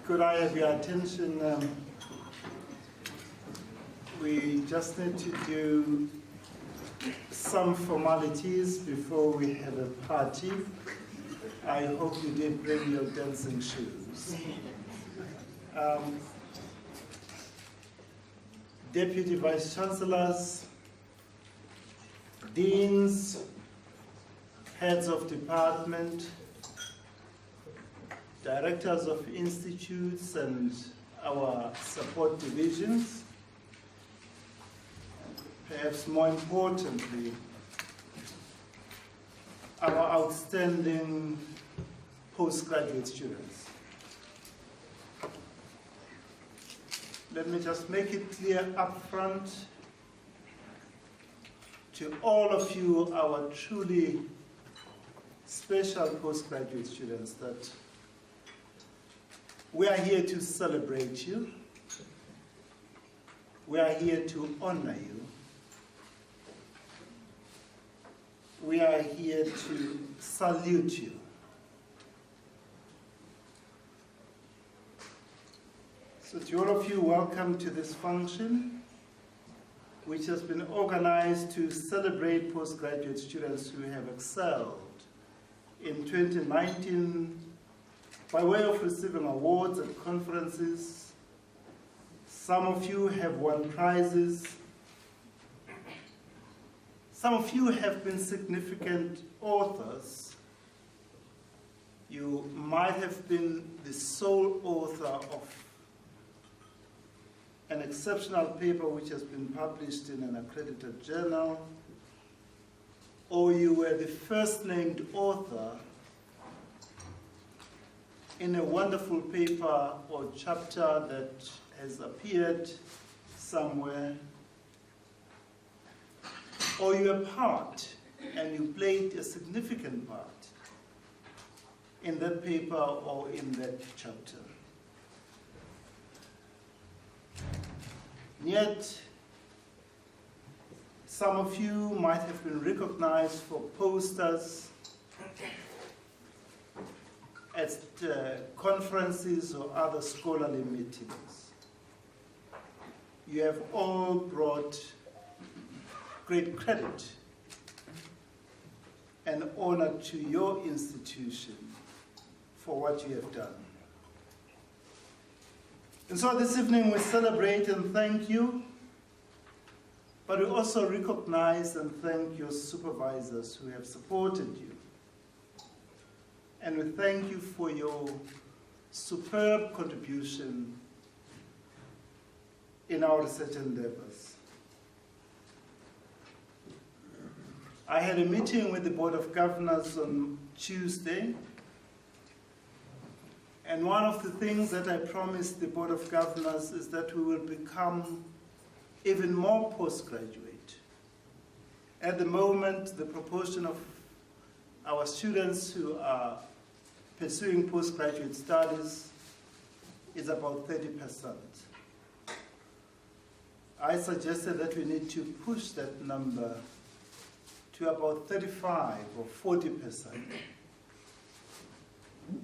Could I have your attention? We just need to do some formalities before we have a party. I hope you did bring your dancing shoes. Deputy Vice Chancellors, Deans, Heads of Department, Directors of Institutes and our support divisions, perhaps more importantly, our outstanding postgraduate students. Let me just make it clear up front to all of you, our truly special postgraduate students, that we are here to celebrate you. We are here to honor you. We are here to salute you. So to all of you, welcome to this function, which has been organized to celebrate postgraduate students who have excelled in 2019 by way of receiving awards at conferences. Some of you have won prizes. Some of you have been significant authors. You might have been the sole author of an exceptional paper which has been published in an accredited journal, or you were the first named author in a wonderful paper or chapter that has appeared somewhere, or you're part and you played a significant part in that paper or in that chapter. Yet, some of you might have been recognized for posters at conferences or other scholarly meetings. You have all brought great credit and honor to your institution for what you have done. And so this evening we celebrate and thank you, but we also recognize and thank your supervisors who have supported you. And we thank you for your superb contribution in our research endeavors. I had a meeting with the Board of Governors on Tuesday, and one of the things that I promised the Board of Governors is that we will become even more postgraduate. At the moment, the proportion of our students who are pursuing postgraduate studies is about 30%. I suggested that we need to push that number to about 35 or 40%,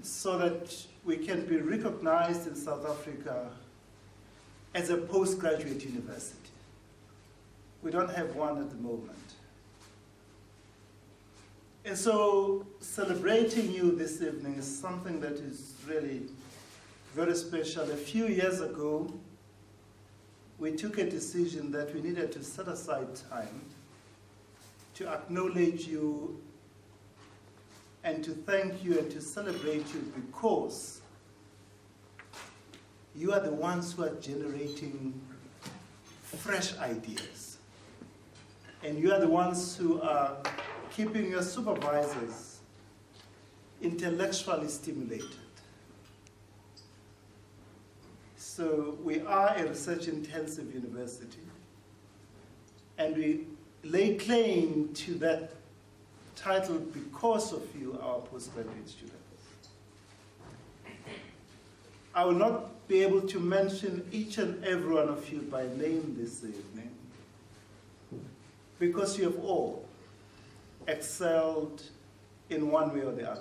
so that we can be recognized in South Africa as a postgraduate university. We don't have one at the moment. And so celebrating you this evening is something that is really very special. A few years ago, we took a decision that we needed to set aside time to acknowledge you and to thank you and to celebrate you, because you are the ones who are generating fresh ideas. And you are the ones who are keeping your supervisors intellectually stimulated. So we are a research-intensive university, and we lay claim to that title because of you, our postgraduate students. I will not be able to mention each and every one of you by name this evening, because you have all excelled in one way or the other.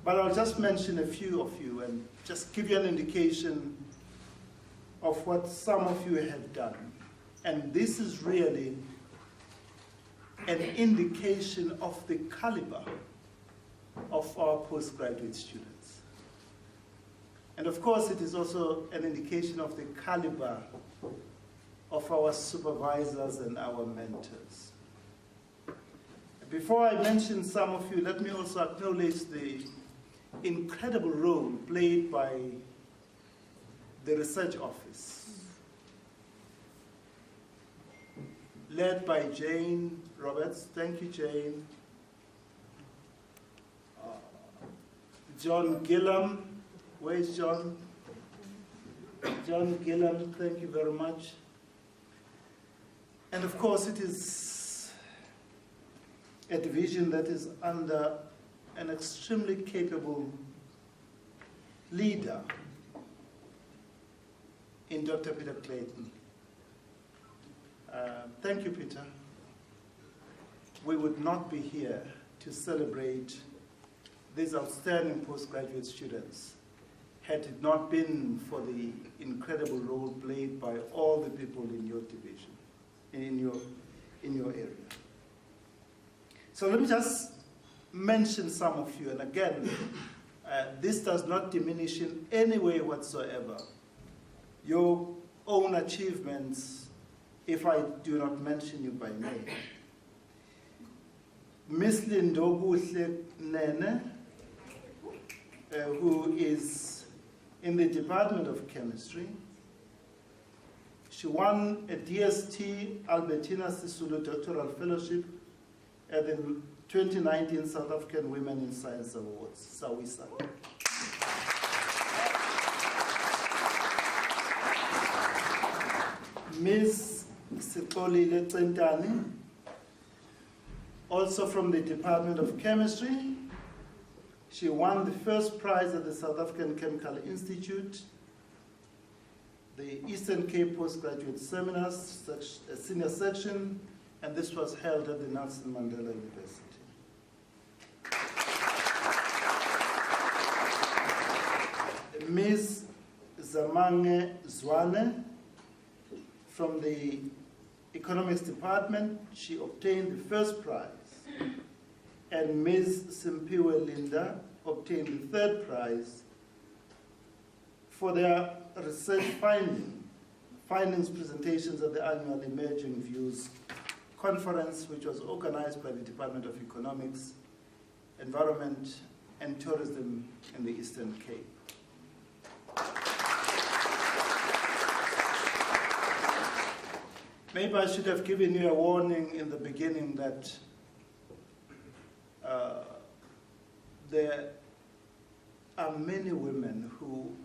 But I'll just mention a few of you and just give you an indication of what some of you have done. And this is really an indication of the caliber of our postgraduate students. And of course, it is also an indication of the caliber of our supervisors and our mentors. Before I mention some of you, let me also acknowledge the incredible role played by the research office, led by Jane Roberts. Thank you, Jane. John Gillam. Where's John? John Gillam, thank you very much. And of course, it is a division that is under an extremely capable leader in Dr. Peter Clayton. Thank you, Peter. We would not be here to celebrate these outstanding postgraduate students had it not been for the incredible role played by all the people in your division, in your area. So let me just mention some of you, and again, this does not diminish in any way whatsoever your own achievements if I do not mention you by name. Miss Lindobuhle Nene, who is in the Department of Chemistry. She won a DST Albertina Sisulu Doctoral Fellowship at the 2019 South African Women in Science Awards, SAWISA. Ms. Sikolile Tsentani, also from the Department of Chemistry. She won the first prize at the South African Chemical Institute, the Eastern Cape Postgraduate Seminars, senior section, and this was held at the Nelson Mandela University. Ms. Zamange Zwane, from the Economics Department, she obtained the first prize. And Ms. Simpiwe Linda obtained the third prize for their research findings presentations at the annual Emerging Views Conference, which was organized by the Department of Economics, Environment, and Tourism in the Eastern Cape. Maybe I should have given you a warning in the beginning that there are many women who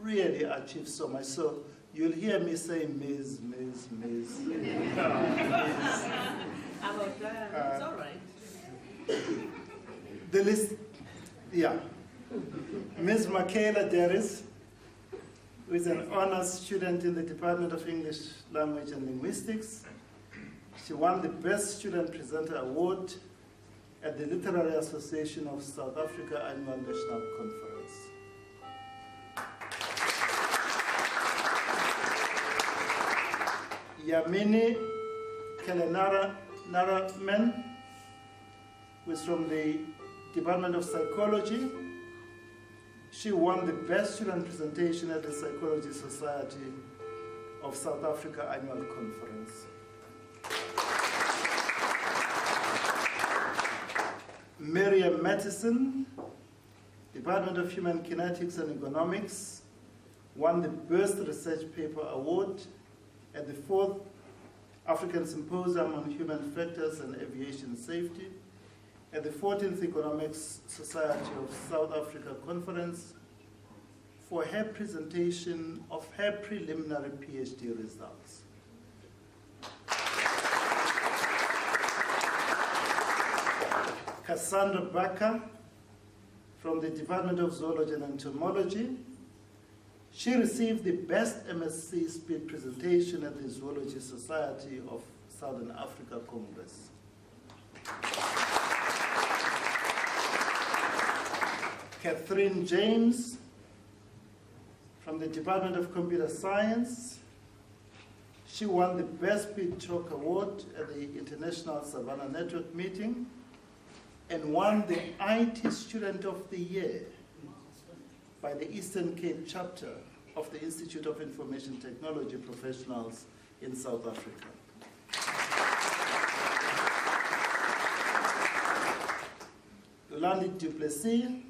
really achieve so much. So you'll hear me say Ms. About that, it's all right. The list, yeah. Ms. Michaela Derris, who is an honors student in the Department of English Language and Linguistics. She won the Best Student Presenter Award at the Literary Association of South Africa Annual National Conference. Yamini Kelenara Naramen, who is from the Department of Psychology. She won the Best Student Presentation at the Psychology Society of South Africa Annual Conference. Miriam Mattison, Department of Human Kinetics and Economics, won the Best Research Paper Award at the 4th African Symposium on Human Factors and Aviation Safety, at the 14th Economics Society of South Africa Conference, for her presentation of her preliminary PhD results. Cassandra Bakker, from the Department of Zoology and Entomology. She received the Best MSc Speed Presentation at the Zoology Society of Southern Africa Congress. Catherine James from the Department of Computer Science. She won the Best Speed Talk Award at the International Savannah Network meeting and won the IT Student of the Year by the Eastern Cape chapter of the Institute of Information Technology Professionals in South Africa. Yolandi Duplessis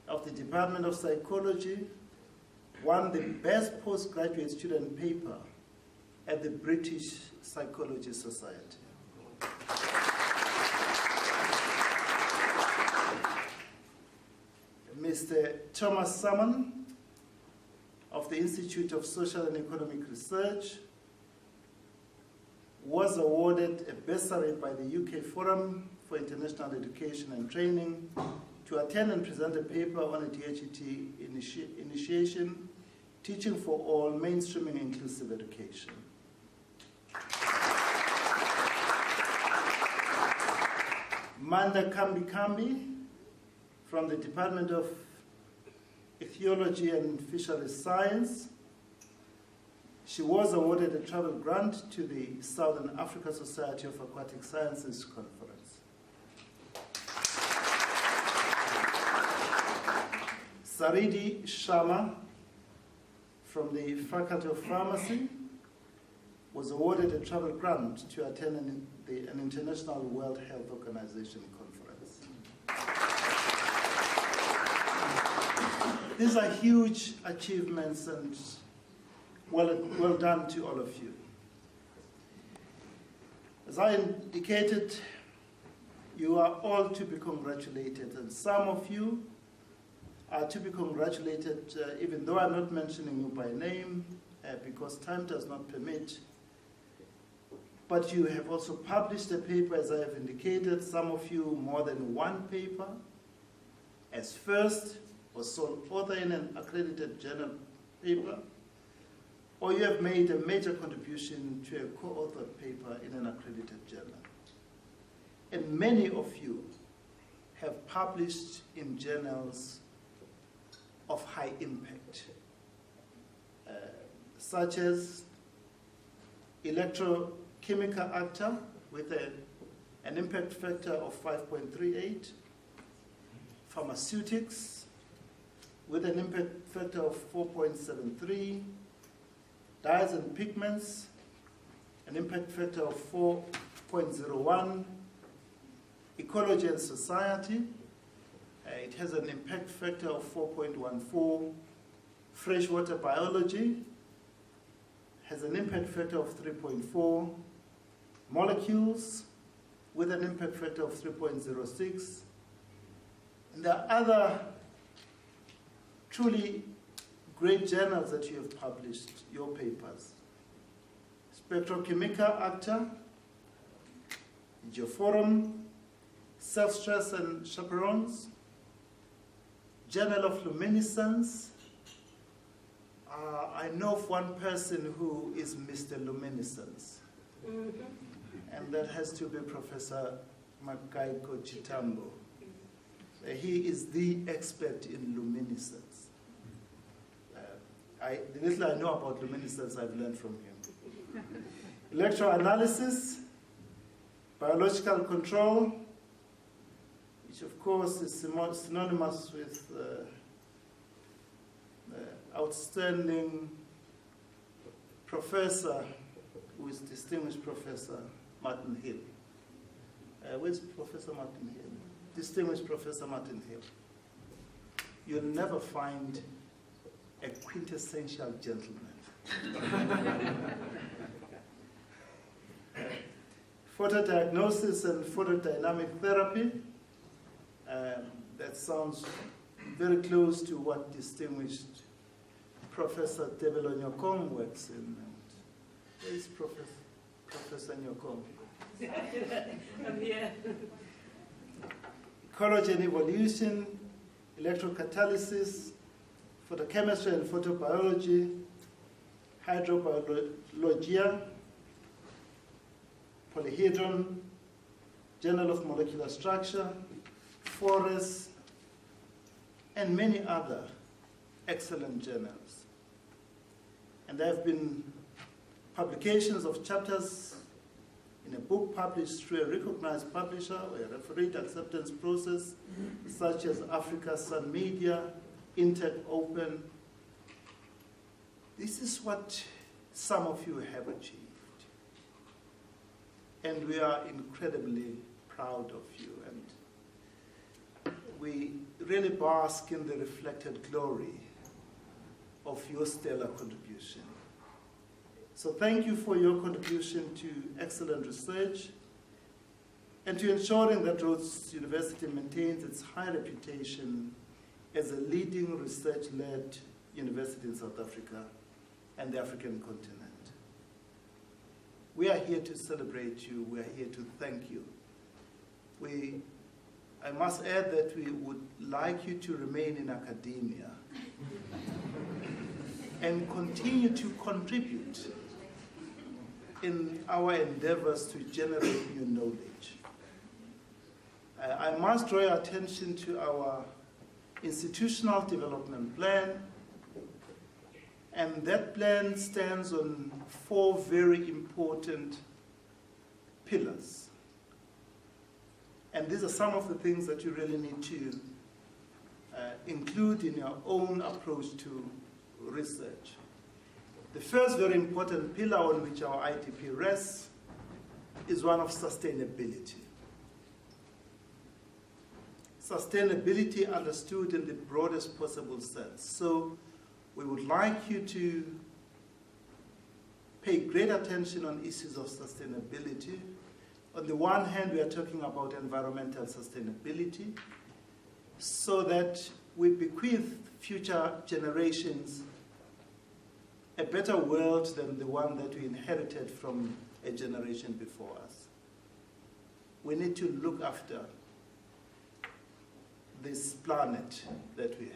of the Department of Psychology won the Best Postgraduate Student Paper at the British Psychology Society. Mr. Thomas Salmon of the Institute of Social and Economic Research was awarded a bursary by the UK Forum for International Education and Training to attend and present a paper on a DHET initiation, Teaching for All, Mainstreaming Inclusive Education. Manda Kambi from the Department of Ethology and Fisheries Science. She was awarded a travel grant to the Southern Africa Society of Aquatic Sciences Conference. Saridi Sharma from the Faculty of Pharmacy was awarded a travel grant to attend an International World Health Organization conference. These are huge achievements and well done to all of you. As I indicated, you are all to be congratulated, and some of you are to be congratulated even though I'm not mentioning you by name because time does not permit. But you have also published a paper, as I have indicated, some of you more than one paper, as first or sole author in an accredited journal paper, or you have made a major contribution to a co-authored paper in an accredited journal. And many of you have published in journals of high impact, such as Electrochemical Actor with an impact factor of 5.38, Pharmaceutics with an impact factor of 4.73, Dyes and Pigments, an impact factor of 4.01, Ecology and Society, it has an impact factor of 4.14, Freshwater Biology has an impact factor of 3.4, Molecules with an impact factor of 3.06, and there are other truly great journals that you have published, your papers. Spectrochemical Actor, Geoforum, Self-Stress and Chaperones, Journal of Luminescence. I know of one person who is Mr. Luminescence, and that has to be Professor Makaiko Chitambo. He is the expert in luminescence. The little I know about luminescence, I've learned from him. Electroanalysis, biological control, which of course is synonymous with outstanding professor, who is distinguished Professor Martin Hill. Where's Professor Martin Hill? Distinguished Professor Martin Hill. You'll never find a quintessential gentleman. Photodiagnosis and photodynamic therapy. That sounds very close to what distinguished Professor Debelo Nyokong works in. Where is Professor Nyokong? I'm here. Ecology and evolution, electrocatalysis, photochemistry and photobiology, hydrobiology, polyhedron, Journal of Molecular Structure, forest, and many other excellent journals. And there have been publications of chapters in a book published through a recognized publisher or a refereed acceptance process, such as Africa Sun Media, Intech Open. This is what some of you have achieved. And we are incredibly proud of you. And we really bask in the reflected glory of your stellar contribution. So thank you for your contribution to excellent research and to ensuring that Rhodes University maintains its high reputation as a leading research-led university in South Africa and the African continent. We are here to celebrate you. We are here to thank you. I must add that we would like you to remain in academia and continue to contribute in our endeavors to generate new knowledge. I must draw your attention to our institutional development plan, and that plan stands on 4 very important pillars. And these are some of the things that you really need to include in your own approach to research. The first very important pillar on which our IDP rests is one of sustainability. Sustainability understood in the broadest possible sense. So we would like you to pay great attention on issues of sustainability. On the one hand, we are talking about environmental sustainability so that we bequeath future generations a better world than the one that we inherited from a generation before us. We need to look after this planet that we have.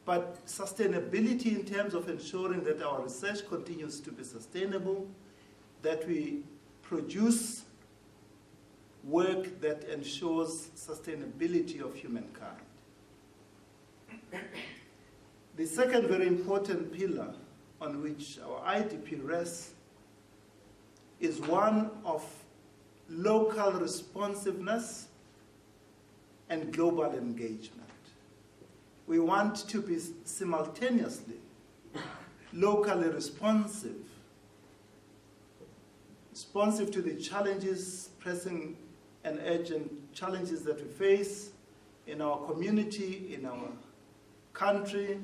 But sustainability in terms of ensuring that our research continues to be sustainable, that we produce work that ensures sustainability of humankind. The second very important pillar on which our IDP rests is one of local responsiveness and global engagement. We want to be simultaneously locally responsive to the challenges, pressing and urgent challenges that we face in our community, in our country,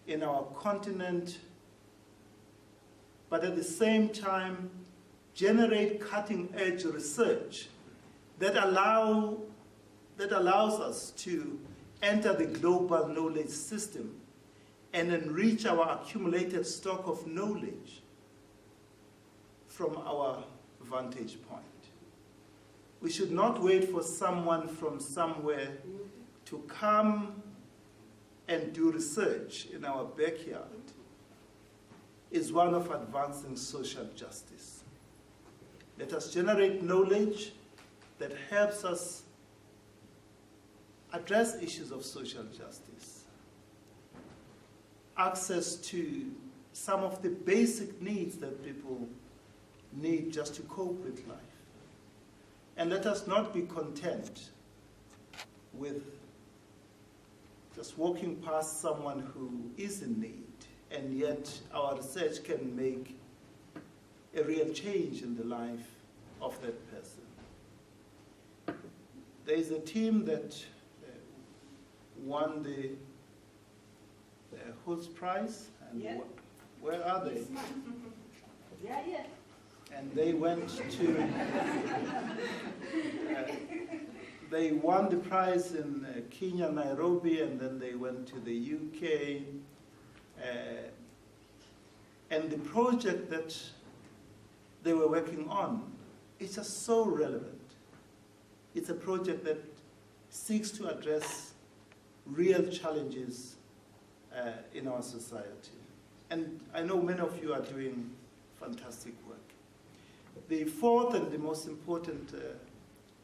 in our continent, but at the same time generate cutting-edge research that allows us to enter the global knowledge system and enrich our accumulated stock of knowledge from our vantage point. We should not wait for someone from somewhere to come and do research in our backyard. Is one of advancing social justice. Let us generate knowledge that helps us address issues of social justice, access to some of the basic needs that people need just to cope with life. And let us not be content with just walking past someone who is in need, and yet our research can make a real change in the life of that person. There is a team that won the Rhodes Prize, and Yeah. Where are they? Yeah. And they went to, they won the prize in Kenya, Nairobi, and then they went to the UK. And the project that they were working on is just so relevant. It's a project that seeks to address real challenges in our society. And I know many of you are doing fantastic work. The fourth and the most important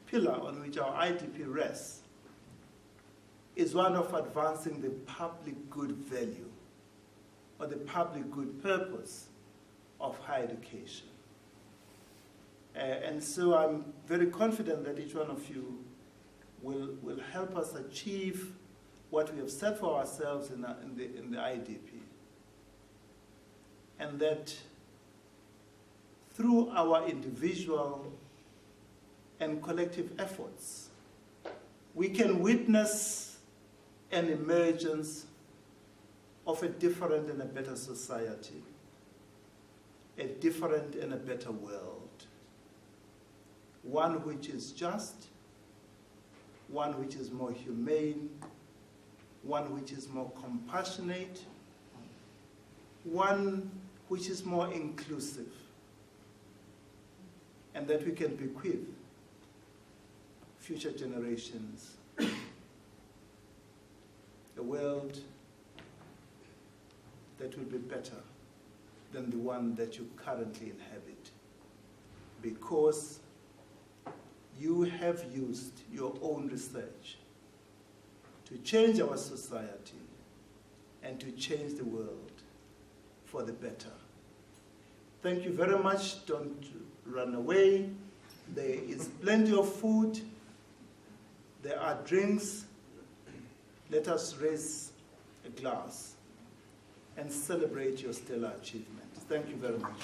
pillar on which our IDP rests is one of advancing the public good value or the public good purpose of higher education. And so I'm very confident that each one of you will help us achieve what we have set for ourselves in the IDP. And that through our individual and collective efforts, we can witness an emergence of a different and a better society, a different and a better world, one which is just, one which is more humane, one which is more compassionate, one which is more inclusive, and that we can bequeath future generations a world that will be better than the one that you currently inhabit, because you have used your own research to change our society and to change the world for the better. Thank you very much. Don't run away. There is plenty of food. There are drinks. Let us raise a glass and celebrate your stellar achievement. Thank you very much.